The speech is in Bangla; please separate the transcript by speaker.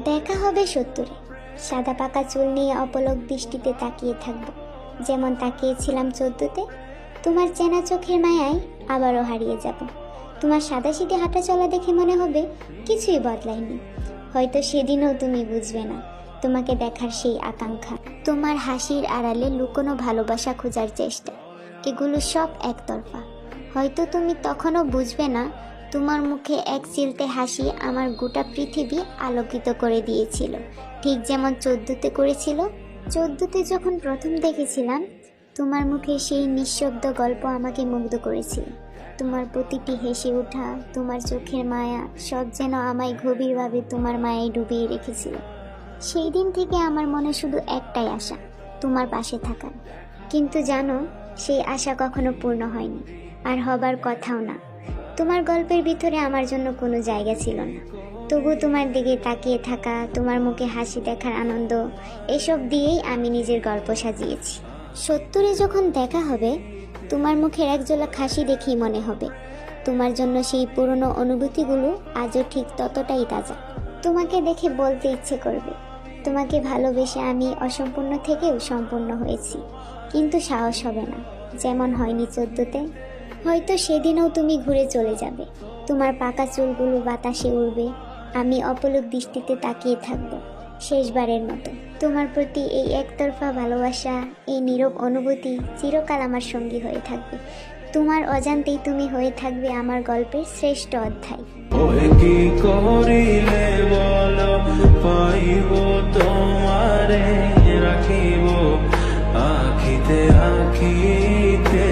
Speaker 1: দেখা হবে 70-এ। সাদা পাকা চুল নিয়ে অপলক দৃষ্টিতে তাকিয়ে থাকবো, যেমন তাকিয়েছিলাম 14-তে। তোমার চেনা চোখের মায়ায় আবারও হারিয়ে যাব। তোমার সাদাসিধে হাঁটা চলা দেখে মনে হবে কিছুই বদলায়নি। হয়তো সেদিনও তুমি বুঝবে না তোমাকে দেখার সেই আকাঙ্ক্ষা, তোমার হাসির আড়ালে লুকোনো ভালোবাসা খোঁজার চেষ্টা, এগুলো সব একতরফা। হয়তো তুমি তখনও বুঝবে না তোমার মুখে এক চিলতে হাসি আমার গোটা পৃথিবী আলোকিত করে দিয়েছিল, ঠিক যেমন 14-তে করেছিল। 14-তে যখন প্রথম দেখেছিলাম তোমার মুখে সেই নিঃশব্দ গল্প আমাকে মুগ্ধ করেছিল। তোমার প্রতিটি হেসে ওঠা, তোমার চোখের মায়া, সব যেন আমায় গভীরভাবে তোমার মায়ায় ডুবিয়ে রেখেছিল। সেই দিন থেকে আমার মনে শুধু একটাই আশা, তোমার পাশে থাকার। কিন্তু জানো, সেই আশা কখনো পূর্ণ হয়নি, আর হবার কথাও না। তোমার গল্পের ভিতরে আমার জন্য কোনো জায়গা ছিল না। তবু তোমার দিকে তাকিয়ে থাকা, তোমার মুখে হাসি দেখার আনন্দ, এসব দিয়েই আমি নিজের গল্প সাজিয়েছি। 70-এ যখন দেখা হবে, তোমার মুখের একজোলাক হাসি দেখেই মনে হবে তোমার জন্য সেই পুরনো অনুভূতিগুলো আজও ঠিক ততটাই তাজা। তোমাকে দেখে বলতে ইচ্ছে করবে, তোমাকে ভালোবেসে আমি অসম্পূর্ণ থেকেও সম্পূর্ণ হয়েছি। কিন্তু সাহস হবে না, যেমন হয়নি 14-তে। হয়তো সেদিনও তুমি ঘুরে চলে যাবে, তোমার পাকা চুলগুলো বাতাসে উড়বে, আমি অপলক দৃষ্টিতে তাকিয়ে থাকবো শেষবারের মতো। তোমার প্রতি এই একতরফা ভালোবাসা, এই নীরব অনুভূতি চিরকাল আমার সঙ্গী হয়ে থাকবে। তোমার অজান্তেই তুমি হয়ে থাকবে আমার গল্পের শ্রেষ্ঠ অধ্যায়।
Speaker 2: কি করিলে বলো পাইব তোমারে রাখিব আখিতে আখিতে।